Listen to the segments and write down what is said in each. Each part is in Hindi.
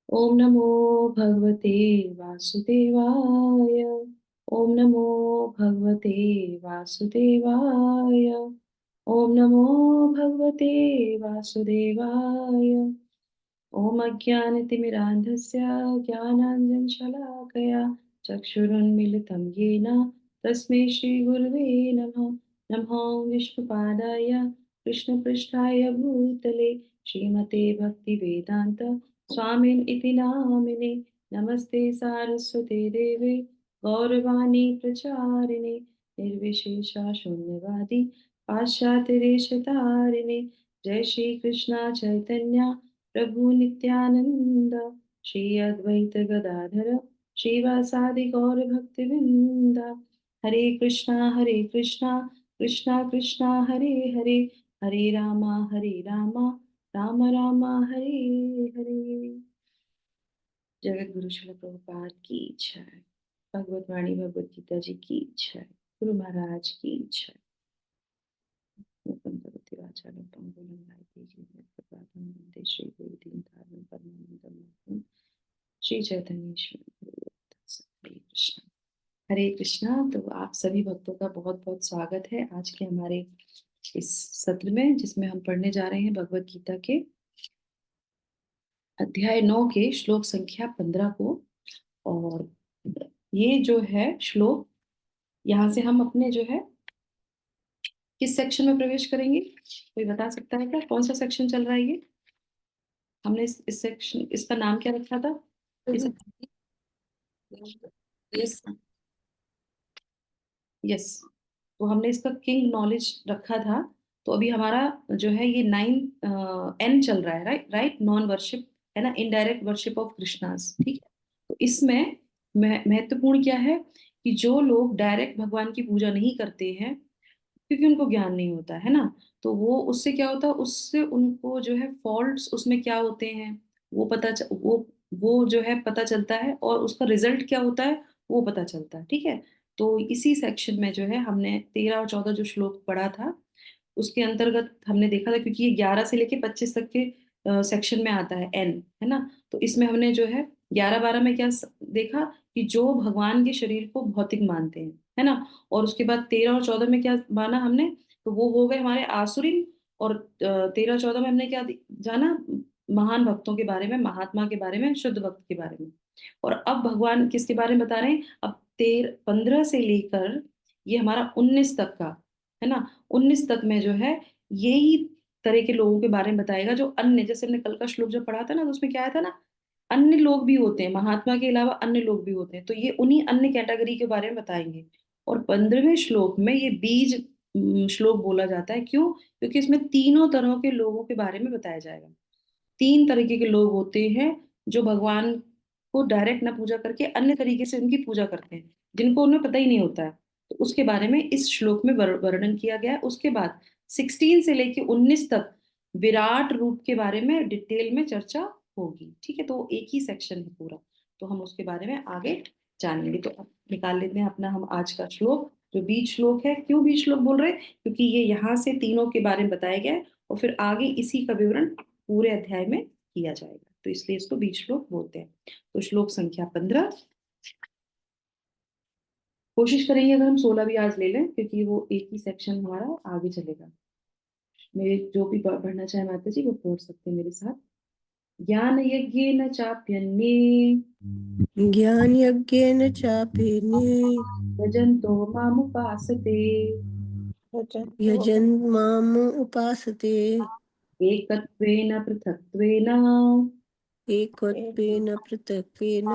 ओम नमो भगवते वासुदेवाय। ओम नमो भगवते वासुदेवाय। ओम नमो भगवते वासुदेवाय। ओम अज्ञानतिमिरान्धस्य ज्ञानाञ्जनशलाकया चक्षुरुन्मीलितं येन तस्मै श्रीगुरुवे नमः। नमो विष्णुपादाय कृष्णपृष्ठाय भूतले श्रीमते भक्तिवेदान्त स्वामिन् इति नामिने। नमस्ते सारस्वते देवे गौरवाणी प्रचारिणे निर्विशेषा शून्यवादी पाश्चात्यदेशतारिणे। जय श्री कृष्णा चैतन्य प्रभु नित्यानंद श्री अद्वैत गदाधर श्रीवासादि गौर भक्तवृंद। हरे कृष्णा कृष्णा कृष्णा हरे हरे हरे रामा राम राम हरे हरे। जगत गुरु श्रील प्रभुपाद की जय। भगवत वाणी भगवत गीता जी की जय। गुरु महाराज की जय। भगवती वाचालं पंगुलं लंघयते प्रपादं वन्दे श्री गुरुदीनतालं परमानंदं। श्री चैतन्य ईश्वर हरे कृष्णा। हरे कृष्णा। तो आप सभी भक्तों का बहुत बहुत स्वागत है आज के हमारे इस सत्र में, जिसमें हम पढ़ने जा रहे हैं भगवत गीता के अध्याय 9 के श्लोक संख्या 15 को। और ये जो है श्लोक, यहाँ से हम अपने जो है किस सेक्शन में प्रवेश करेंगे? कोई बता सकता है क्या, कौन सा सेक्शन चल रहा है ये? हमने इस सेक्शन, इसका नाम क्या रखा था? इस यस। यस, तो हमने इसका किंग नॉलेज रखा था। तो अभी हमारा जो है ये 9 एन चल रहा है, राइट राइट, नॉन वर्शिप है ना, इनडायरेक्ट वर्शिप ऑफ कृष्णास। ठीक है, तो इसमें महत्वपूर्ण क्या है कि जो लोग डायरेक्ट भगवान की पूजा नहीं करते हैं, क्योंकि उनको ज्ञान नहीं होता है ना, तो वो उससे क्या होता है, उससे उनको जो है फॉल्ट्स उसमें क्या होते हैं वो वो जो है पता चलता है, और उसका रिजल्ट क्या होता है वो पता चलता है। ठीक है, तो इसी सेक्शन में जो है हमने 13 और 14 जो श्लोक पढ़ा था, उसके अंतर्गत हमने देखा था, क्योंकि ये 11 से लेके 25 तक के सेक्शन में आता है एन, है ना। तो इसमें हमने जो है 11-12 में क्या देखा कि जो भगवान के शरीर को भौतिक मानते हैं, है ना। और उसके बाद 13 और 14 में क्या माना हमने, तो वो हो गए हमारे आसुरी। और 13-14 में हमने क्या जाना, महान भक्तों के बारे में, महात्मा के बारे में, शुद्ध भक्त के बारे में। और अब भगवान किसके बारे में बता रहे हैं? अब 15 से लेकर ये हमारा 19 तक का, है ना, 19 तक में जो है यही तरह के लोगों के बारे में बताएगा, जो अन्य, जैसे हमने कल का श्लोक जो पढ़ा था ना, तो उसमें क्या आया था ना, अन्य लोग भी होते हैं, महात्मा के अलावा अन्य लोग भी होते हैं, तो ये उन्हीं अन्य कैटेगरी के बारे में बताएंगे। और 15वें श्लोक में ये बीज श्लोक बोला जाता है। क्यों? क्योंकि इसमें तीनों तरह के लोगों के बारे में बताया जाएगा। 3 तरीके के लोग होते हैं जो भगवान को डायरेक्ट ना पूजा करके अन्य तरीके से उनकी पूजा करते हैं, जिनको उन्हें पता ही नहीं होता है। तो उसके बारे में इस श्लोक में वर्णन किया गया है। उसके बाद 16 से लेके 19 तक विराट रूप के बारे में डिटेल में चर्चा होगी। ठीक है, तो एक ही सेक्शन है पूरा, तो हम उसके बारे में आगे जानेंगे। तो अब निकाल लेते हैं अपना हम आज का श्लोक, जो बीज श्लोक है। क्यों बीज श्लोक बोल रहे हैं? क्योंकि ये यहाँ से तीनों के बारे में बताया गया है, और फिर आगे इसी का विवरण पूरे अध्याय में किया जाएगा, तो इसलिए इसको बीज श्लोक बोलते हैं। तो श्लोक संख्या 15, कोशिश करेंगे अगर हम 16 भी आज ले लें, क्योंकि वो एक ही सेक्शन हमारा आगे चलेगा। मेरे जो भी पढ़ना चाहे माता जी वो पढ़ सकते हैं मेरे साथ। ज्ञान यज्ञेन चाप्यन्ये ज्ञानयज्ञेन चापि यजन्तो मामुपासते यजन् माम् उपासते एकत्वेन पृथक्त्वेन एकत्वेन पृथक्त्वेन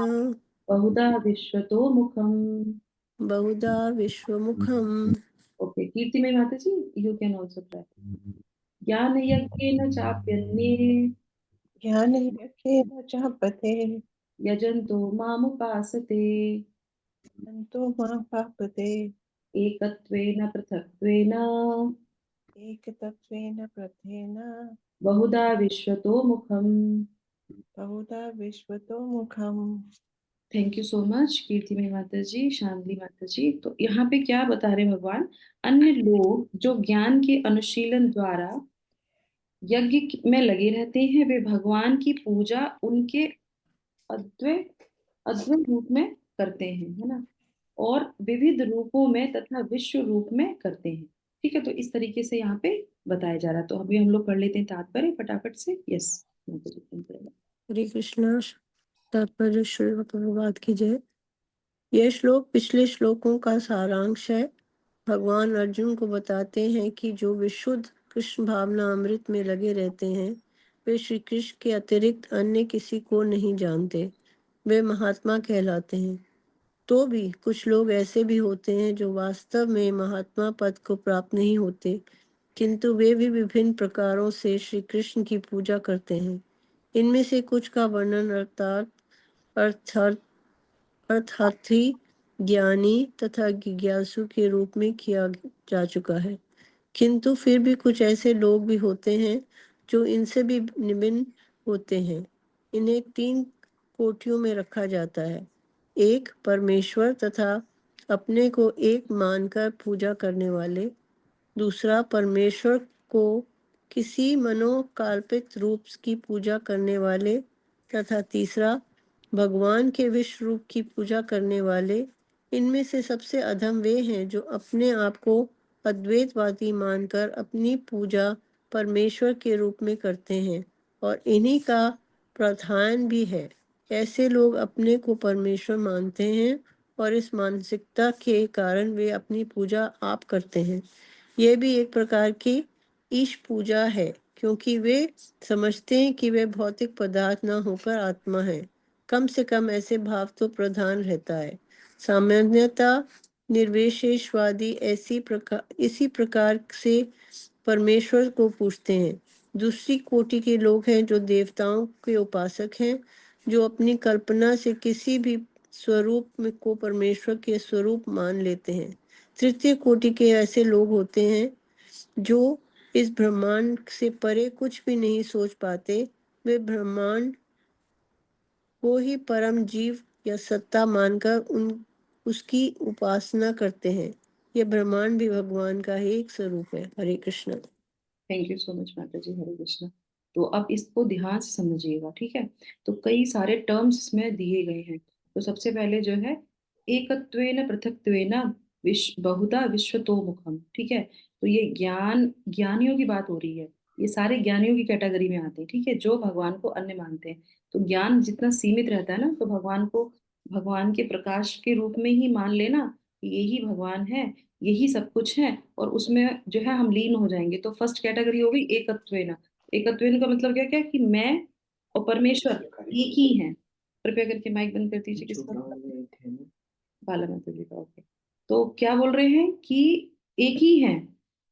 बहुधा विश्वतो मुखम्। बहुधा विश्वमुखम्। ओके, कीर्ति में माता जी, यू कैन ऑल्सो ट्राई। ज्ञान यज्ञेन चाप्यन्ये ज्ञानयज्ञेन चापते यजन्तो मामुपासते तन्तो मां पापते एकत्वेन पृथक्त्वेन एकतत्वेन प्रथेन बहुधा विश्वतो मुखम्। बहुधा विश्वतो मुखम्। थैंक यू सो मच कीर्ति में माता जी, शांति माता जी। तो यहाँ पे क्या बता रहे भगवान? अन्य लोग जो ज्ञान के अनुशीलन द्वारा यज्ञ में लगे रहते हैं, वे भगवान की पूजा उनके अद्वैत अद्वैत रूप में करते हैं, है ना, और विविध रूपों में तथा विश्व रूप में करते हैं। ठीक है, तो इस तरीके से यहाँ पे बताया जा रहा है। तो अभी हम लोग पढ़ लेते हैं तात्पर्य फटाफट से। यस, हरे कृष्णा। तात्पर्य श्रील प्रभुपाद की जय। यह श्लोक पिछले श्लोकों का सारांश है। भगवान अर्जुन को बताते हैं कि जो विशुद्ध कृष्ण भावना अमृत में लगे रहते हैं वे श्री कृष्ण के अतिरिक्त अन्य किसी को नहीं जानते, वे महात्मा कहलाते हैं। तो भी कुछ लोग ऐसे भी होते हैं जो वास्तव में महात्मा पद को प्राप्त नहीं होते, किंतु वे भी विभिन्न प्रकारों से श्री कृष्ण की पूजा करते हैं। इनमें से कुछ का वर्णन अर्थार्थी, ज्ञानी तथा जिज्ञासु के रूप में किया जा चुका है, किंतु फिर भी कुछ ऐसे लोग भी होते हैं जो इनसे भी निम्न होते हैं। इन्हें 3 कोटियों में रखा जाता है। एक, परमेश्वर तथा अपने को एक मानकर पूजा करने वाले। दूसरा, परमेश्वर को किसी मनोकाल्पित रूप की पूजा करने वाले। तथा तीसरा, भगवान के विश्व रूप की पूजा करने वाले। इनमें से सबसे अधम वे हैं जो अपने आप को अद्वैतवादी मानकर अपनी पूजा परमेश्वर के रूप में करते हैं, और इन्हीं का प्रधान भी है। ऐसे लोग अपने को परमेश्वर मानते हैं और इस मानसिकता के कारण वे अपनी पूजा आप करते हैं। यह भी एक प्रकार की ईश पूजा है, क्योंकि वे समझते हैं कि वे भौतिक पदार्थ न होकर आत्मा है। कम से कम ऐसे भाव तो प्रधान रहता है। सामान्यतः निर्विशेषवादी इसी प्रकार से परमेश्वर को पूछते हैं। दूसरी कोटि के लोग हैं जो देवताओं के उपासक हैं, जो अपनी कल्पना से किसी भी स्वरूप में को परमेश्वर के स्वरूप मान लेते हैं। तृतीय कोटि के ऐसे लोग होते हैं जो इस ब्रह्मांड से परे कुछ भी नहीं सोच पाते। वे ब्रह्मांड को ही परम जीव या सत्ता मानकर उसकी उपासना करते हैं। यह ब्रह्मांड भी भगवान का ही एक स्वरूप है। Hare Krishna. Thank you so much माता जी, हरे कृष्णा। तो अब इसको ध्यान से समझिएगा, ठीक है। तो कई सारे टर्म्स इसमें दिए गए हैं। तो सबसे पहले जो है एकत्वेन पृथक्त्वेन बहुधा विश्वतो मुखम, ठीक है। तो ये ज्ञानियों की बात हो रही है। ये सारे ज्ञानियों की कैटेगरी में आते हैं, ठीक है, जो भगवान को अन्य मानते हैं। तो ज्ञान जितना सीमित रहता है ना, तो भगवान को भगवान के प्रकाश के रूप में ही मान लेना कि यही भगवान है, यही सब कुछ है, और उसमें जो है हम लीन हो जाएंगे। तो फर्स्ट कैटेगरी हो गई एकत्वेन। एकत्वेन का मतलब क्या क्या कि मैं और परमेश्वर एक ही हैं। कृपया करके माइक बंद कर दीजिए। किसका? बाला माता जी का। ओके। तो क्या बोल रहे हैं कि एक ही हैं।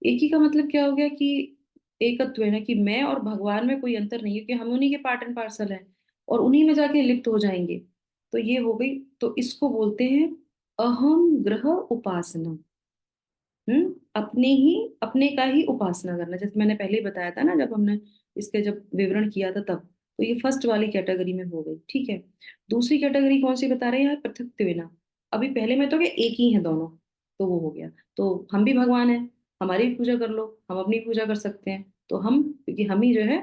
एक ही का मतलब क्या हो गया कि एकत्वेन है कि मैं और भगवान में कोई अंतर नहीं है, कि हम उन्हीं के पार्ट एंड पार्सल हैं और उन्हीं में जाके लिप्त हो जाएंगे। तो ये हो गई। तो इसको बोलते हैं अहम ग्रह उपासना। अपने ही अपने का ही उपासना करना, जैसे मैंने पहले ही बताया था ना, जब हमने इसके जब विवरण किया था तब। तो ये फर्स्ट वाली कैटेगरी में हो गई, ठीक है। दूसरी कैटेगरी कौन सी बता रहे हैं यहाँ? पृथक्त्वेना। अभी पहले में तो क्या एक ही है दोनों, तो वो हो गया। तो हम भी भगवान है, हमारी भी पूजा कर लो, हम अपनी पूजा कर सकते हैं। तो हम, क्योंकि हम ही जो है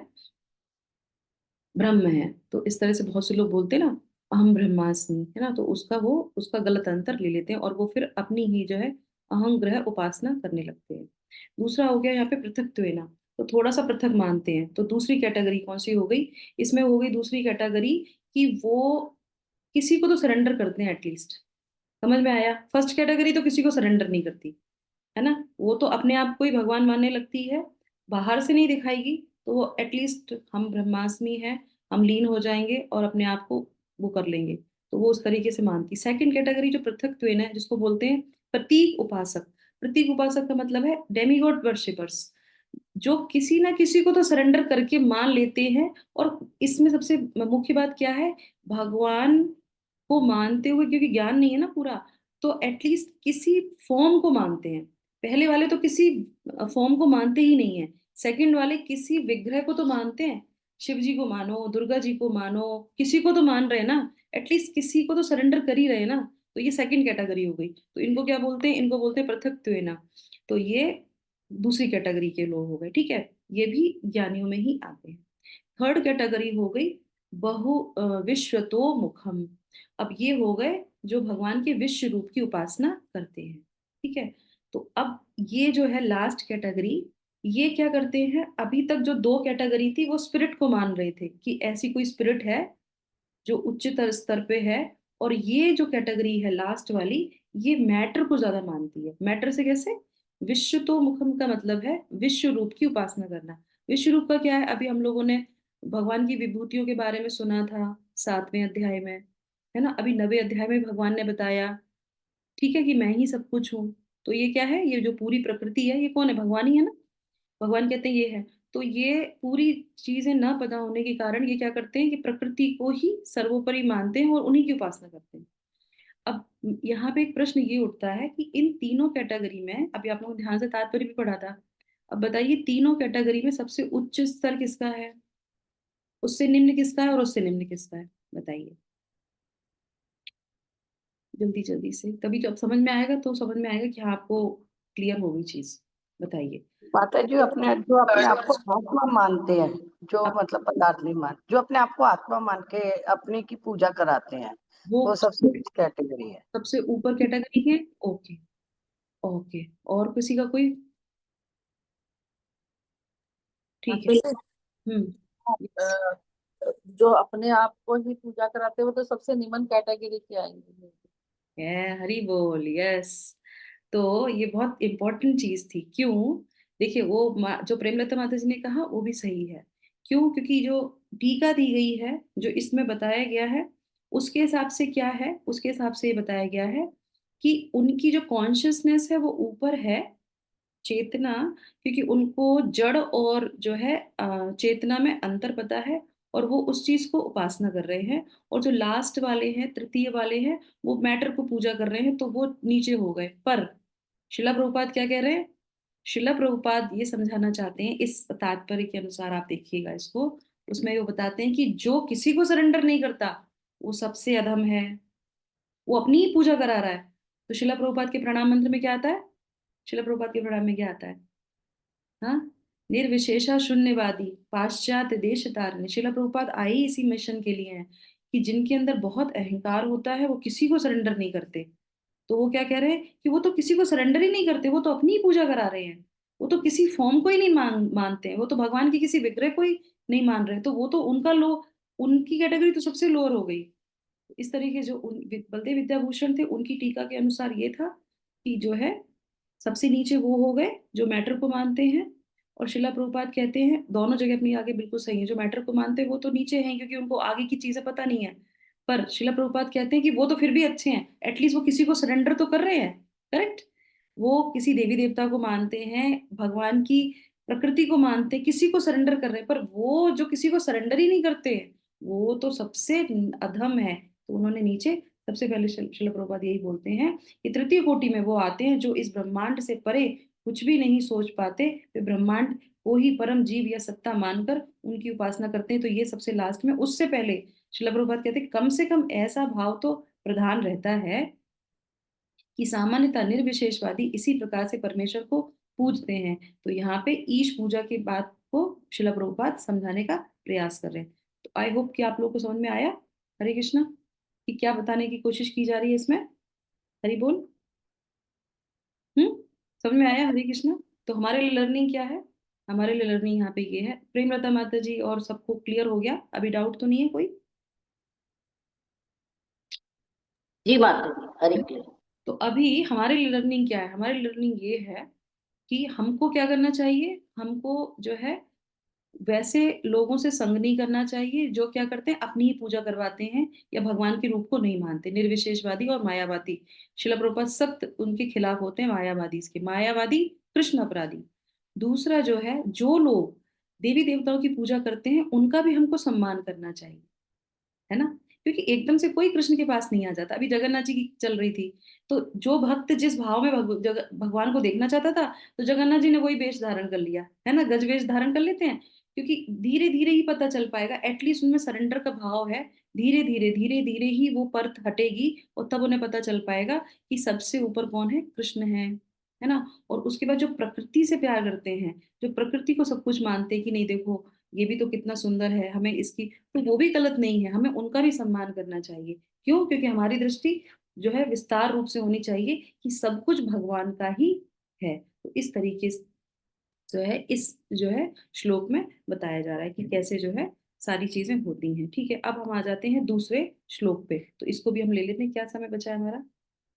ब्रह्म है। तो इस तरह से बहुत से लोग बोलते हैं ना अहम ब्रह्मास्मि, है ना, तो उसका गलत अंतर ले लेते हैं और वो फिर अपनी ही जो है अहम ग्रह उपासना करने लगते हैं। दूसरा हो गया यहाँ पे पृथक्त्वेना। तो थोड़ा सा पृथक मानते हैं। तो दूसरी कैटेगरी कौन सी हो गई? इसमें हो गई दूसरी कैटेगरी कि वो किसी को तो सरेंडर करते हैं एटलीस्ट। समझ में आया? फर्स्ट कैटेगरी तो किसी को सरेंडर नहीं करती, है ना, वो तो अपने आप को ही भगवान मानने लगती है, बाहर से नहीं दिखाएगी। तो वो एटलीस्ट हम ब्रह्मास्मि है, हम लीन हो जाएंगे और अपने आप को वो कर लेंगे। तो वो उस तरीके से मानती। सेकंड कैटेगरी जो पृथक्त्वेन है, जिसको बोलते हैं प्रतीक उपासक। प्रतीक उपासक का मतलब है डेमीगॉड वर्शिपर्स, जो किसी ना किसी को तो सरेंडर करके मान लेते हैं। और इसमें सबसे मुख्य बात क्या है? भगवान को मानते हुए, क्योंकि ज्ञान नहीं है ना पूरा, तो एटलीस्ट किसी फॉर्म को मानते हैं। पहले वाले तो किसी फॉर्म को मानते ही नहीं है। सेकंड वाले किसी विग्रह को तो मानते हैं। शिव जी को मानो, दुर्गा जी को मानो, किसी को तो मान रहे हैं ना, एटलीस्ट किसी को तो सरेंडर कर ही रहे हैं ना। तो ये सेकंड कैटेगरी हो गई। तो इनको क्या बोलते हैं? इनको बोलते हैं पृथक्त्वेना। तो ये दूसरी कैटेगरी के लोग हो गए, ठीक है। ये भी ज्ञानियों में ही आते हैं। थर्ड कैटेगरी हो गई विश्वतो मुखम। अब ये हो गए जो भगवान के विश्व रूप की उपासना करते हैं, ठीक है। तो अब ये जो है लास्ट कैटेगरी, ये क्या करते हैं, अभी तक जो दो कैटेगरी थी वो स्पिरिट को मान रहे थे कि ऐसी कोई स्पिरिट है जो उच्चतर स्तर पे है, और ये जो कैटेगरी है लास्ट वाली, ये मैटर को ज्यादा मानती है। मैटर से कैसे, विश्व तो मुखम का मतलब है विश्व रूप की उपासना करना। विश्व रूप का क्या है, अभी हम लोगों ने भगवान की विभूतियों के बारे में सुना था 7वें अध्याय में, है ना। अभी 9वें अध्याय में भगवान ने बताया, ठीक है, कि मैं ही सब कुछ हूँ। तो ये क्या है, ये जो पूरी प्रकृति है ये कौन है, भगवान ही है ना। भगवान कहते हैं ये है। तो ये पूरी चीजें न पता होने के कारण ये क्या करते हैं कि प्रकृति को ही सर्वोपरि मानते हैं और उन्हीं की उपासना करते हैं। अब यहाँ पे एक प्रश्न ये उठता है कि इन तीनों कैटेगरी में, अभी आप लोगों ने ध्यान से तात्पर्य भी पढ़ा था, अब बताइए तीनों कैटेगरी में सबसे उच्च स्तर किसका है, उससे निम्न किसका है, और उससे निम्न किसका है, बताइए जल्दी जल्दी से। तभी जब समझ में आएगा तो समझ में आएगा कि हाँ आपको क्लियर होगी चीज। बताइए। माता जी, जो अपने आप को आत्मा मानते हैं, जो अब मतलब पदार्थ नहीं मान, जो अपने आप को आत्मा मान के अपने की पूजा कराते हैं, वो वो सबसे कैटेगरी है। सबसे ऊपर कैटेगरी है। ओके। ओके। और किसी का कोई, ठीक है। जैसे हम्म। जो अपने आप को ही पूजा कराते हैं वो तो सबसे निम्न कैटेगरी के आएंगे। हरी बोल, यस। तो ये बहुत इंपॉर्टेंट चीज थी, क्यों, देखिए वो जो प्रेमलता माता जी ने कहा वो भी सही है। क्यों, क्योंकि जो टीका दी गई है, जो इसमें बताया गया है, उसके हिसाब से क्या है, उसके हिसाब से ये बताया गया है कि उनकी जो कॉन्शियसनेस है वो ऊपर है, चेतना, क्योंकि उनको जड़ और जो है चेतना में अंतर पता है, और वो उस चीज को उपासना कर रहे हैं। और जो लास्ट वाले हैं, तृतीय वाले हैं, वो मैटर को पूजा कर रहे हैं, तो वो नीचे हो गए। पर शिला प्रभुपाद क्या कह रहे हैं, शिला प्रभुपाद ये समझाना चाहते हैं इस तात्पर्य के अनुसार, आप देखिएगा इसको, उसमें वो बताते हैं कि जो किसी को सरेंडर नहीं करता वो सबसे अधम है, वो अपनी ही पूजा करा रहा है। तो शिला प्रभुपाद के प्रणाम मंत्र में क्या आता है, शिला प्रभुपाद के प्रणाम में क्या आता है, हाँ, निर्विशेषा शून्यवादी पाश्चात्य देश तारने। शिला प्रभुपाद आए ही इसी मिशन के लिए हैं कि जिनके अंदर बहुत अहंकार होता है वो किसी को सरेंडर नहीं करते। तो वो क्या कह रहे हैं कि वो तो किसी को सरेंडर ही नहीं करते, वो तो अपनी ही पूजा करा रहे हैं, वो तो किसी फॉर्म को ही नहीं मानते हैं, वो तो भगवान की किसी विग्रह को ही नहीं मान रहे। तो वो तो उनका लो, उनकी कैटेगरी तो सबसे लोअर हो गई। इस तरीके जो बलदेव विद्याभूषण थे उनकी टीका के अनुसार ये था कि जो है सबसे नीचे वो हो गए जो मैटर को मानते हैं। और शिला प्रभुपाद कहते हैं दोनों जगह अपनी आगे बिल्कुल सही है, जो मैटर को मानते हैं वो तो नीचे हैं क्योंकि उनको आगे की चीजें पता नहीं है। पर शिला प्रभुपाद कहते हैं कि वो तो फिर भी अच्छे हैं, एटलीस्ट वो किसी को सरेंडर तो कर रहे हैं। करेक्ट। वो किसी देवी देवता को मानते हैं, भगवान की प्रकृति को मानते हैं, किसी को सरेंडर कर रहे हैं। पर वो जो किसी को सरेंडर ही नहीं करते वो तो सबसे अधम है। तो उन्होंने नीचे सबसे पहले शिला प्रभुपाद यही बोलते हैं कि तृतीय कोटि में वो आते हैं जो इस ब्रह्मांड से परे कुछ भी नहीं सोच पाते, वे ब्रह्मांड को ही परम जीव या सत्ता मानकर उनकी उपासना करते हैं। तो ये सबसे लास्ट में, उससे पहले शिला प्रभुपाद कहते हैं कम से कम ऐसा भाव तो प्रधान रहता है कि सामान्यतः निर्विशेषवादी इसी प्रकार से परमेश्वर को पूजते हैं। तो यहाँ पे ईश पूजा की बात को शिला प्रभुपाद समझाने का प्रयास कर रहे हैं। तो आई होप कि आप लोगों को समझ में आया, हरे कृष्णा, कि क्या बताने की कोशिश की जा रही है इसमें। हरि बोल। समझ में आया, हरे कृष्णा। तो हमारे लिए लर्निंग क्या है, हमारे लिए लर्निंग यहाँ पे ये है, प्रेमलता माता जी और सबको क्लियर हो गया, अभी डाउट तो नहीं है कोई। जी माता जी, हरे कृष्ण। तो अभी हमारे लिए लर्निंग क्या है, हमारी लर्निंग ये है कि हमको क्या करना चाहिए, हमको जो है वैसे लोगों से संग नहीं करना चाहिए जो क्या करते हैं अपनी ही पूजा करवाते हैं या भगवान के रूप को नहीं मानते, निर्विशेषवादी और मायावादी। शिला प्रभुपाद सख्त उनके खिलाफ होते हैं, मायावादी, इसके मायावादी कृष्ण अपराधी। दूसरा जो है, जो लोग देवी देवताओं की पूजा करते हैं उनका भी हमको सम्मान करना चाहिए, है ना। क्योंकि एकदम से कोई कृष्ण के पास नहीं आ जाता। अभी जगन्नाथ जी की चल रही थी, तो जो भक्त जिस भाव में भगवान को देखना चाहता था, तो जगन्नाथ जी ने वही वेश धारण कर लिया, है ना, गज वेश धारण कर लेते हैं। क्योंकि धीरे धीरे ही पता चल पाएगा, एटलीस्ट उनमें सरेंडर का भाव है। धीरे धीरे ही वो परत हटेगी और तब उन्हें पता चल पाएगा कि सबसे ऊपर कौन है, कृष्ण है ना। और उसके बाद जो प्रकृति से प्यार करते हैं, जो प्रकृति को सब कुछ मानते हैं कि नहीं देखो ये भी तो कितना सुंदर है, हमें इसकी, तो वो भी गलत नहीं है, हमें उनका भी सम्मान करना चाहिए। क्यों? क्योंकि हमारी दृष्टि जो है विस्तार रूप से होनी चाहिए कि सब कुछ भगवान का ही है। तो इस तरीके से जो है इस जो है श्लोक में बताया जा रहा है कि कैसे जो है सारी चीजें होती हैं। ठीक है, अब हम आ जाते हैं दूसरे श्लोक पे, तो इसको भी हम ले लेते हैं। क्या समय बचा है हमारा?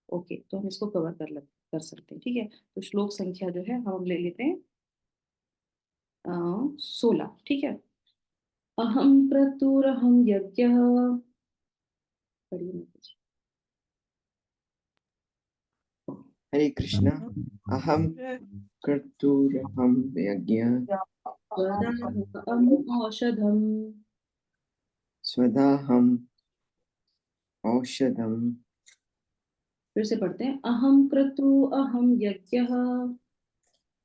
ओके, तो हम इसको कवर कर सकते हैं। ठीक है, तो श्लोक संख्या जो है हम ले लेते हैं 16। ठीक है, अहम क्रतुरहम यज्ञः, पढ़िए माताजी। हरे कृष्णा। अहम कर्तुरहम यज्ञः स्वदाहम औषधम, स्वदाहम औषधम। फिर से पढ़ते हैं, अहम क्रतु अहम यज्ञः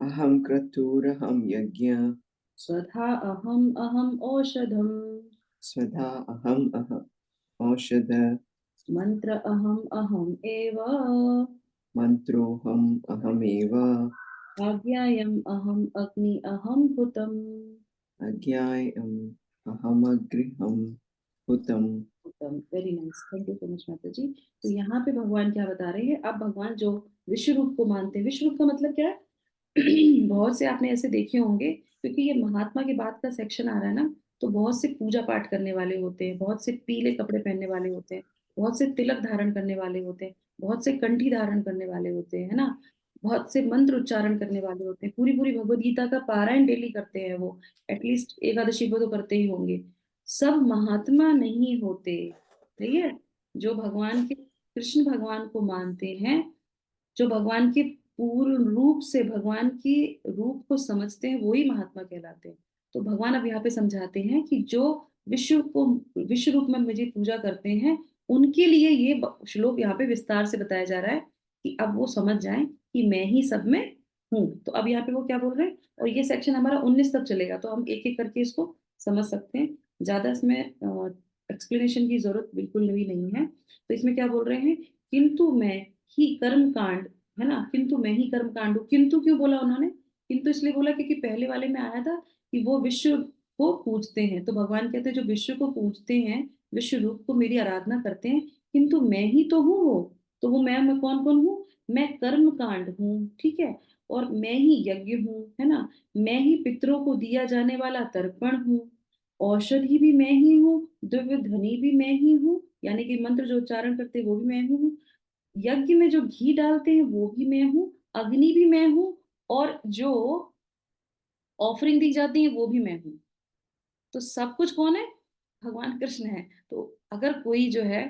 अहम क्रतुरहम यज्ञः स्वधा अहम अहम औषधम, स्वधा अहम औषध मंत्र अहम अहम एव, मंत्रोहम अहमेव, आज्ञायम अहम अग्नि अहम हुतम। अज्ञायम अहमग्रिहम हुतम। Very nice, thank you so much माता जी। तो यहाँ पे भगवान क्या बता रहे हैं? अब भगवान जो विश्व रूप को मानते हैं, विश्व रूप का मतलब क्या है? बहुत से आपने ऐसे देखे होंगे, क्योंकि ये महात्मा के बाद का सेक्शन आ रहा है ना, तो बहुत से पूजा पाठ करने वाले होते हैं, बहुत से पीले कपड़े पहनने वाले होते हैं, बहुत से तिलक धारण करने वाले होते हैं, बहुत से कंठी धारण करने वाले होते हैं, है ना, बहुत से मंत्र उच्चारण करने वाले होते हैं, पूरी पूरी भगवत गीता का पारायण डेली करते हैं वो, एटलीस्ट एकादशी को तो करते ही होंगे। सब महात्मा नहीं होते, ठीक है? जो भगवान के, कृष्ण भगवान को मानते हैं, जो भगवान के पूर्ण रूप से भगवान की रूप को समझते हैं, वो ही महात्मा कहलाते हैं। तो भगवान अब यहाँ पे समझाते हैं कि जो विश्व रूप में मुझे पूजा करते हैं, उनके लिए ये श्लोक यहाँ पे विस्तार से बताया जा रहा है कि अब वो समझ जाएं कि मैं ही सब में हूँ। तो अब यहाँ पे वो क्या बोल रहे हैं, और ये सेक्शन हमारा 19 तक चलेगा, तो हम एक एक करके इसको समझ सकते हैं। ज्यादा इसमें एक्सप्लेनेशन की जरूरत बिल्कुल भी नहीं है। तो इसमें क्या बोल रहे हैं, किंतु मैं ही कर्म कांड, है ना, किंतु मैं ही कर्म कांड हूँ। किंतु क्यों बोला उन्होंने? किंतु इसलिए बोला क्योंकि पहले वाले में आया था कि वो विश्व को पूजते हैं, तो भगवान कहते हैं जो विश्व को पूजते हैं, विश्व रूप को मेरी आराधना करते हैं, किंतु मैं ही तो हूँ वो। तो वो मैं कौन कौन हूँ? मैं कर्म कांड हूँ, ठीक है, और मैं ही यज्ञ हूँ, है ना, मैं ही पितरों को दिया जाने वाला तर्पण हूँ, औषधि भी मैं ही हूँ, दिव्य ध्वनि भी मैं ही हूँ, यानी कि मंत्र जो उच्चारण करते हैं वो भी मैं हूँ, यज्ञ में जो घी डालते हैं वो भी मैं हूँ, अग्नि भी मैं हूँ, और जो ऑफरिंग दी जाती है वो भी मैं हूँ। तो सब कुछ कौन है? भगवान कृष्ण है। तो अगर कोई जो है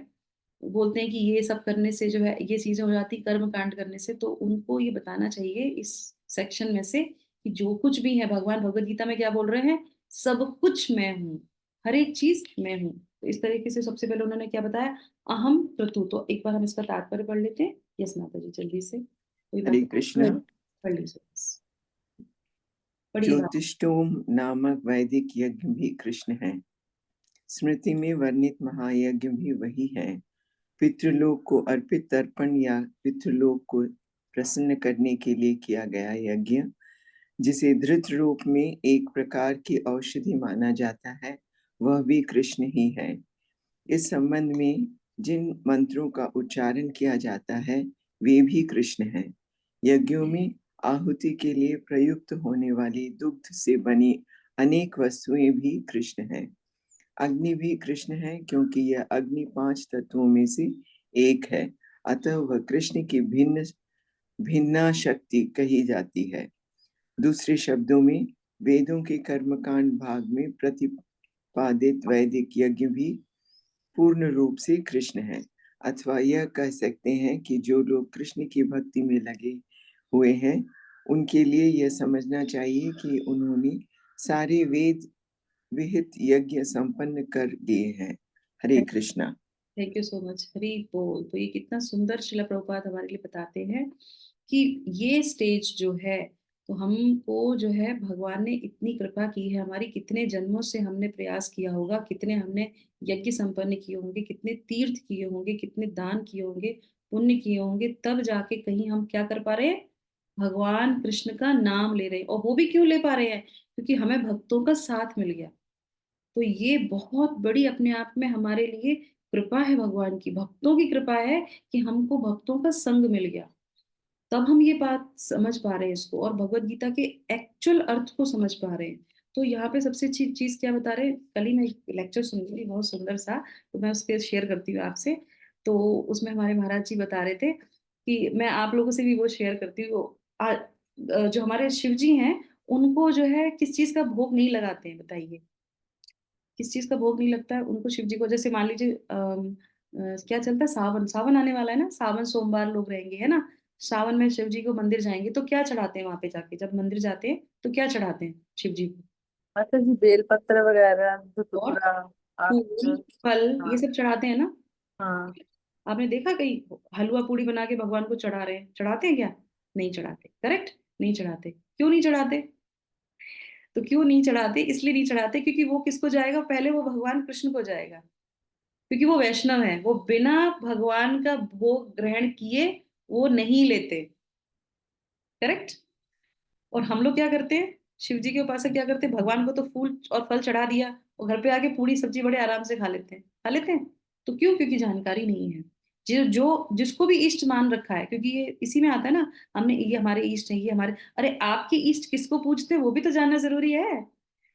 बोलते हैं कि ये सब करने से जो है ये चीजें हो जाती कर्म कांड करने से, तो उनको ये बताना चाहिए इस सेक्शन में से कि जो कुछ भी है, भगवान भगवत गीता में क्या बोल रहे हैं, सब कुछ मैं हूँ, हर एक चीज मैं हूँ। तो इस तरीके से सबसे पहले उन्होंने क्या बताया, अहम क्रतु। तो एक बार हम इसका तात्पर्य पढ़ लेते हैं। यस माता जी, जल्दी से कोई हरे बात कृष्णा। पढ़ लीजिए, पढ़िए बात। ज्योतिष्टोम नामक वैदिक यज्ञ भी कृष्ण है। स्मृति में वर्णित महायज्ञ भी वही है। पितृलोक को अर्पित तर्पण या पितृलोक को प्रसन्न करने के लिए किया गया यज्ञ, जिसे धृत रूप में एक प्रकार की औषधि माना जाता है, वह भी कृष्ण ही है। इस संबंध में जिन मंत्रों का उच्चारण किया जाता है वे भी कृष्ण हैं। यज्ञों में आहुति के लिए प्रयुक्त होने वाली दुग्ध से बनी अनेक वस्तुएं भी कृष्ण हैं। अग्नि भी कृष्ण है, क्योंकि यह अग्नि 5 तत्वों में से एक है, अतः वह कृष्ण की भिन्ना शक्ति कही जाती है। दूसरे शब्दों में वेदों के कर्मकांड भाग में प्रतिपादित वैदिक यज्ञ भी पूर्ण रूप से कृष्ण है। अथवा यह कह सकते हैं कि जो लोग कृष्ण की भक्ति में लगे हुए हैं, उनके लिए यह समझना चाहिए कि उन्होंने सारे वेद विहित यज्ञ संपन्न कर दिए हैं। Hare Krishna. Thank you so much, Hari बोल। तो ये कितना सुंदर शिला प्रभुपाद हमारे लिए बताते हैं कि ये स्टेज जो है, तो हमको जो है भगवान ने इतनी कृपा की है हमारी, कितने जन्मों से हमने प्रयास किया होगा, कितने हमने यज्ञ संपन्न किए होंगे, कितने तीर्थ किए होंगे, कितने दान किए होंगे, पुण्य किए होंगे, तब जाके कहीं हम क्या कर पा रहे हैं, भगवान कृष्ण का नाम ले रहे हैं। और वो भी क्यों ले पा रहे हैं? क्योंकि हमें भक्तों का साथ मिल गया। तो ये बहुत बड़ी अपने आप में हमारे लिए कृपा है, भगवान की, भक्तों की कृपा है कि हमको भक्तों का संग मिल गया। तब हम ये बात समझ पा रहे हैं इसको, और भगवत गीता के एक्चुअल अर्थ को समझ पा रहे हैं। तो यहाँ पे सबसे अच्छी चीज क्या बता रहे हैं, कल ही मैं एक लेक्चर सुन रही थी बहुत सुंदर सा, तो मैं उसके शेयर करती हूँ आपसे। तो उसमें हमारे महाराज जी बता रहे थे कि मैं आप लोगों से भी वो शेयर करती हूँ। जो हमारे शिव जी हैं, उनको जो है किस चीज का भोग नहीं लगाते हैं, बताइए किस चीज का भोग नहीं लगता है उनको शिव जी को? जैसे मान लीजिए क्या चलता है, सावन, सावन आने वाला है ना, सावन सोमवार लोग रहेंगे, है ना। सावन में शिव जी को मंदिर जाएंगे तो क्या चढ़ाते हैं वहां पे जाके? जब मंदिर जाते हैं तो क्या चढ़ाते हैं शिव जी को? अच्छा जी, बेलपत्र वगैरह, और धतूरा, फूल, अक्षत। फल, ये हाँ सब चढ़ाते हैं ना। हाँ। आपने देखा कहीं हलवा पूड़ी बना के भगवान को चढ़ा रहे हैं? चढ़ाते हैं क्या? नहीं चढ़ाते, करेक्ट, नहीं चढ़ाते। क्यों नहीं चढ़ाते? तो क्यों नहीं चढ़ाते? इसलिए नहीं चढ़ाते क्योंकि वो किसको जाएगा? पहले वो भगवान कृष्ण को जाएगा, क्योंकि वो वैष्णव है, वो बिना भगवान का भोग ग्रहण किए वो नहीं लेते, करेक्ट। और हम लोग क्या करते हैं, शिव जी के उपासक क्या करते हैं, भगवान को तो फूल और फल चढ़ा दिया और घर पे आके पूरी सब्जी बड़े आराम से खा लेते हैं, खा लेते हैं। तो क्यों? क्योंकि जानकारी नहीं है। जो जो जिसको भी इष्ट मान रखा है, क्योंकि ये इसी में आता है ना, हमने ये हमारे इष्ट है, ये हमारे, अरे आपके इष्ट किसको पूजते हैं वो भी तो जानना जरूरी है।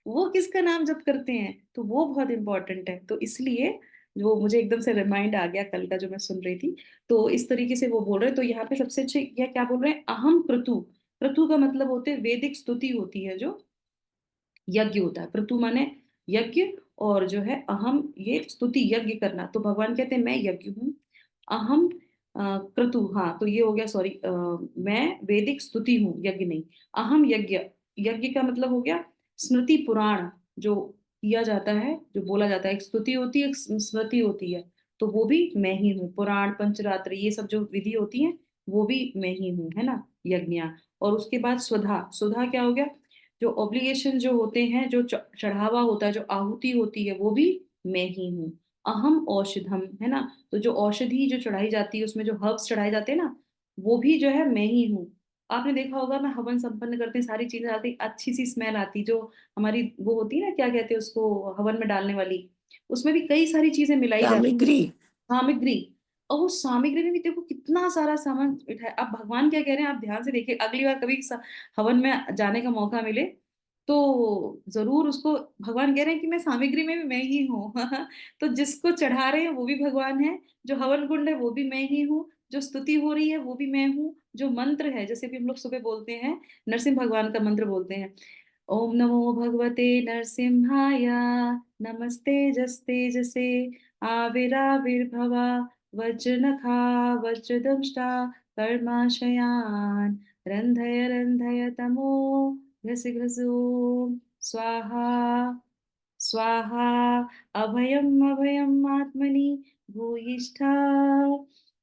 वो किसका नाम जप करते हैं, तो वो बहुत इंपॉर्टेंट है। तो इसलिए वो मुझे एकदम से रिमाइंड आ गया कल का जो मैं सुन रही थी। तो इस तरीके से वो बोल रहे हैं। तो यहाँ पे सबसे अच्छे यह क्या बोल रहे हैं, अहम क्रतु। क्रतु का मतलब होते हैं वैदिक स्तुति होती है, जो यज्ञ होता है। क्रतु माने यज्ञ, और जो है अहम, ये स्तुति यज्ञ करना। तो भगवान कहते हैं मैं यज्ञ हूँ। अहम क्रतु, हाँ तो ये हो गया, सॉरी, मैं वैदिक स्तुति हूँ, यज्ञ नहीं। अहम यज्ञ, यज्ञ का मतलब हो गया स्मृति पुराण, जो किया जाता है, जो बोला जाता है। एक स्तुति होती है, एक स्मृति होती है। तो वो भी मैं ही हूँ। पुराण, पंचरात्र, ये सब जो विधि होती है वो भी मैं ही हूँ, है ना, यज्ञ। और उसके बाद स्वधा, स्वधा क्या हो गया, जो ऑब्लिगेशन जो होते हैं, जो चढ़ावा होता है, जो आहुति होती है, वो भी मैं ही हूँ। अहम औषधम, है ना, तो जो औषधि जो चढ़ाई जाती है, उसमें जो हर्ब्स चढ़ाए जाते हैं ना, वो भी जो है मैं ही हूँ। आपने देखा होगा, मैं हवन संपन्न करते हैं, सारी चीजें आती, अच्छी सी स्मेल आती, जो हमारी वो होती है ना, क्या कहते हैं उसको, हवन में डालने वाली, उसमें भी कई सारी चीजें मिलाई जाती सामग्री। हैं, सामग्री। और वो सामग्री में भी देखो कितना सारा सामान है। अब भगवान क्या कह रहे हैं, आप ध्यान से देखिए, अगली बार कभी हवन में जाने का मौका मिले तो जरूर उसको, भगवान कह रहे हैं कि मैं सामग्री में भी मैं ही हूँ। तो जिसको चढ़ा रहे हैं वो भी भगवान है, जो हवन कुंड है वो भी मैं ही हूँ, जो स्तुति हो रही है वो भी मैं हूँ, जो मंत्र है, जैसे भी हम लोग सुबह बोलते हैं, नरसिंह भगवान का मंत्र बोलते हैं, ओम नमो भगवते नरसिम्हाय, नमस्ते जस्ते जसे, आविराविर्भव, वज्रनखा वज्रदंष्टा, कर्माशयान, रंधय रंधय तमो, घृसि घृसो, स्वाहा स्वाहा, अभयम अभयम आत्मनि भूयिष्ठा,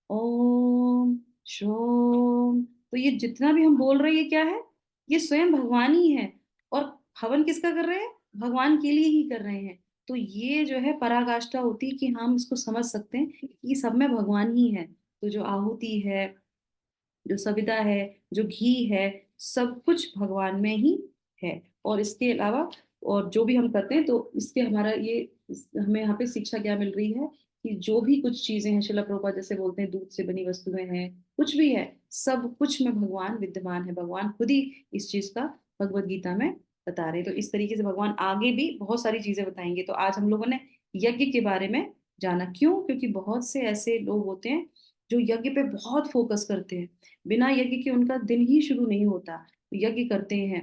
ओम शोम। तो ये जितना भी हम बोल रहे हैं, ये क्या है, ये स्वयं भगवान ही है। और हवन किसका कर रहे हैं? भगवान के लिए ही कर रहे हैं। तो ये जो है पराकाष्ठा होती है कि हम इसको समझ सकते हैं कि सब में भगवान ही है। तो जो आहुति है, जो सविता है, जो घी है, सब कुछ भगवान में ही है। और इसके अलावा और जो भी हम करते हैं, तो इसके हमारा ये, हमें यहाँ पे शिक्षा क्या मिल रही है कि जो भी कुछ चीजें हैं, शिला प्रभुपाद जैसे बोलते हैं, दूध से बनी वस्तुएं हैं, कुछ भी है, सब कुछ में भगवान विद्यमान है। भगवान खुद ही इस चीज का भगवत गीता में बता रहे हैं। तो इस तरीके से भगवान आगे भी बहुत सारी चीजें बताएंगे। तो आज हम लोगों ने यज्ञ के बारे में जाना। क्यों? क्योंकि बहुत से ऐसे लोग होते हैं जो यज्ञ पे बहुत फोकस करते हैं, बिना यज्ञ के उनका दिन ही शुरू नहीं होता, यज्ञ करते हैं।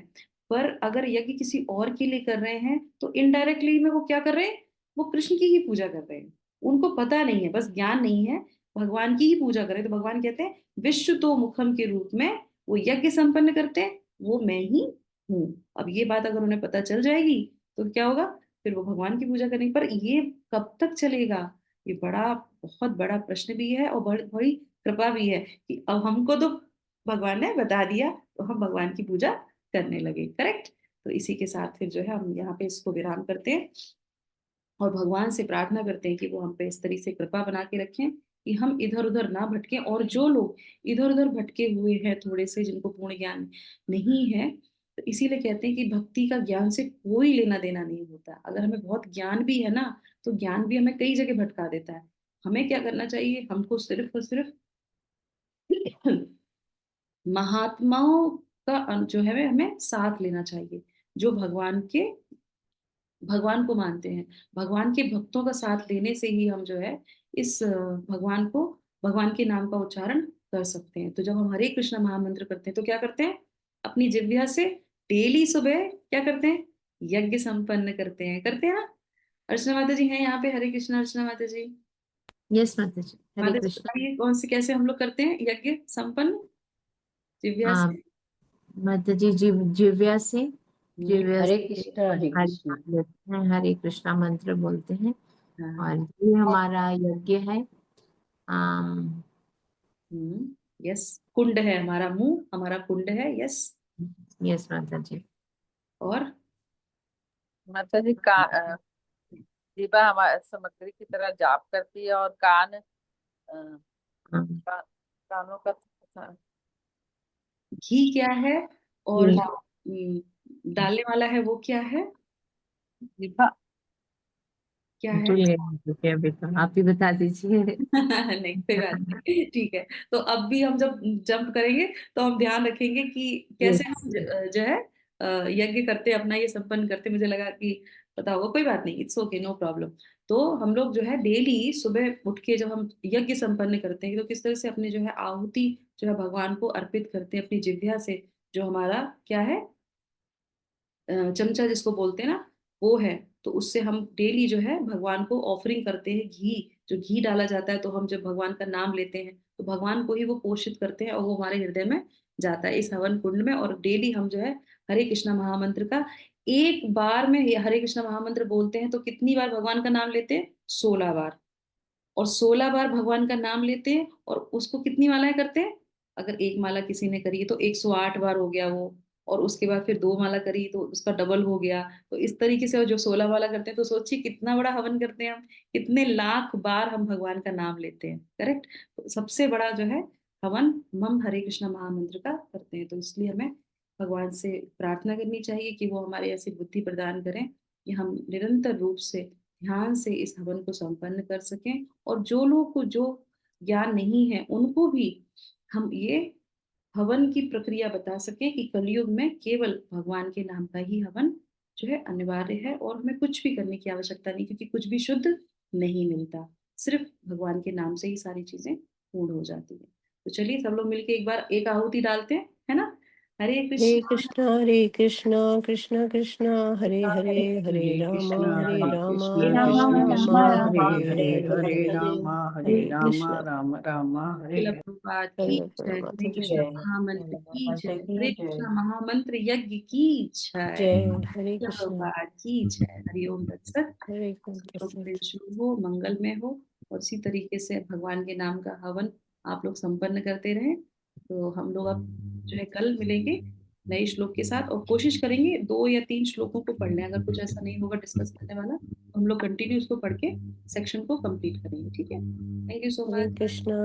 पर अगर यज्ञ किसी और के लिए कर रहे हैं तो इनडायरेक्टली में वो क्या कर रहे हैं, वो कृष्ण की ही पूजा कर रहे हैं। उनको पता नहीं है, बस ज्ञान नहीं है, भगवान की ही पूजा करें। तो भगवान कहते हैं विश्व तो मुखम के रूप में वो यज्ञ संपन्न करते हैं, वो मैं ही हूँ। अब ये बात अगर उन्हें पता चल जाएगी तो क्या होगा, फिर वो भगवान की पूजा करेंगे। पर ये कब तक चलेगा, ये बड़ा, बहुत बड़ा प्रश्न भी है, और बड़ी बड़ी कृपा भी है कि अब हमको तो भगवान ने बता दिया, तो हम भगवान की पूजा करने लगे, करेक्ट। तो इसी के साथ फिर जो है हम यहाँ पे इसको विराम करते हैं और भगवान से प्रार्थना करते हैं कि वो हम पे इस तरह से कृपा बना के रखें कि हम इधर उधर ना भटके, और जो लोग इधर उधर भटके हुए हैं थोड़े से, जिनको पूर्ण ज्ञान नहीं है, तो इसीलिए कहते हैं कि भक्ति का ज्ञान से कोई लेना देना नहीं होता। अगर हमें बहुत ज्ञान भी है ना, तो ज्ञान भी हमें कई जगह भटका देता है। हमें क्या करना चाहिए, हमको सिर्फ और सिर्फ महात्माओं का जो है हमें साथ लेना चाहिए, जो भगवान को मानते हैं। भगवान के भक्तों का साथ लेने से ही हम जो है इस भगवान के नाम का उच्चारण कर सकते हैं। तो जब हम हरे कृष्ण महामंत्र करते हैं तो क्या करते हैं, अपनी जिह्वा से डेली सुबह क्या करते हैं, यज्ञ संपन्न करते हैं ना। अर्चना माता जी हैं यहाँ पे, हरे कृष्ण अर्चना माता जी। यस माता जी, हरे माता जी कृष्ण। बताइए कौन से, कैसे हम लोग करते हैं यज्ञ संपन्न जिह्वा हाँ से? माता जी, जिव्या से हरे कृष्ण हरे हरे कृष्ण। नाम लेते हैं, हरे कृष्णा मंत्र बोलते हैं। हाँ। और ये हमारा यज्ञ है। यस, कुंड है हमारा, मुंह हमारा कुंड है। यस। यस माता जी। और माता जी जीवा हमारे सामग्री की तरह जाप करती है, और कान हाँ, कानों का घी क्या है, और ये जो डालने वाला है वो क्या है, जीवा क्या है? भूल गए माता जी, अभी तो आप ही बता दीजिए। नहीं कोई बात नहीं, ठीक है। तो अब भी हम जब जंप करेंगे तो हम ध्यान रखेंगे कि कैसे हम जो है यज्ञ करते, अपना ये संपन्न करते। मुझे लगा कि पता होगा, कोई बात नहीं, इट्स ओके, नो प्रॉब्लम। तो हम लोग जो है डेली सुबह उठ के जब हम यज्ञ संपन्न करते हैं, तो किस तरह से अपने जो है आहुति जो है भगवान को अर्पित करते हैं अपनी जिह्वा से। जो हमारा क्या है, चमचा जिसको बोलते हैं ना, वो है। तो उससे हम डेली जो है भगवान को ऑफरिंग करते हैं। घी, जो घी डाला जाता है, तो हम जब भगवान का नाम लेते हैं तो भगवान को ही वो पोषित करते हैं, और वो हमारे हृदय में जाता है इस हवन कुंड में। और डेली हम जो है हरे कृष्णा महामंत्र का, एक बार में ये हरे कृष्णा महामंत्र बोलते हैं तो कितनी बार भगवान का नाम लेते हैं, 16 बार। और 16 बार भगवान का नाम लेते हैं, और उसको कितनी मालाएं करते हैं, अगर एक माला किसी ने करी है तो 108 बार हो गया वो। और उसके बाद फिर 2 माला करी तो उसका डबल हो गया। तो इस तरीके से जो 16 माला करते हैं, तो सोचिए कितना बड़ा हवन करते हैं हम, कितने लाख बार हम भगवान का नाम लेते हैं। करेक्ट। तो सबसे बड़ा जो है हवन हम हरे कृष्णा महामंत्र का करते हैं। तो इसलिए हमें भगवान से प्रार्थना करनी चाहिए कि वो हमारे ऐसी बुद्धि प्रदान करें कि हम निरंतर रूप से ध्यान से इस हवन को संपन्न कर सकें। और जो लोग को जो ज्ञान नहीं है उनको भी हम ये हवन की प्रक्रिया बता सकें कि कलयुग में केवल भगवान के नाम का ही हवन जो है अनिवार्य है, और हमें कुछ भी करने की आवश्यकता नहीं, क्योंकि कुछ भी शुद्ध नहीं मिलता, सिर्फ भगवान के नाम से ही सारी चीजें पूर्ण हो जाती है। तो चलिए सब लोग मिलके एक बार एक आहुति डालते हैं, है ना। हरे हरे कृष्ण कृष्णा कृष्ण कृष्ण हरे हरे हरे रामा हरे रामा कृष्ण रामा हरे हरे हरे हरे हरे हरे रामा कृष्णा। राम राम हरे शिला हरे। प्रभुपाद की सर्वत्र जय, माता हरे की कृष्ण जय। महामंत्र की जय, की हरे जय। कृष्ण महामंत्र यज्ञ की जय, जय हरे शिला कृष्ण। प्रभुपाद की जय। हरिओम तत्सत। हरे सब लोग कृष्ण। दिन शुभ हो, मंगलमय हो, और इसी तरीके से भगवान के नाम का हवन आप लोग संपन्न करते रहें। तो हम लोग अब जो है कल मिलेंगे नए श्लोक के साथ, और कोशिश करेंगे 2 या 3 श्लोकों को पढ़ लें। अगर कुछ ऐसा नहीं होगा डिस्कस करने वाला, तो हम लोग कंटिन्यू उसको पढ़ के सेक्शन को कंप्लीट करेंगे। ठीक है। Thank you so Hare much. Krishna.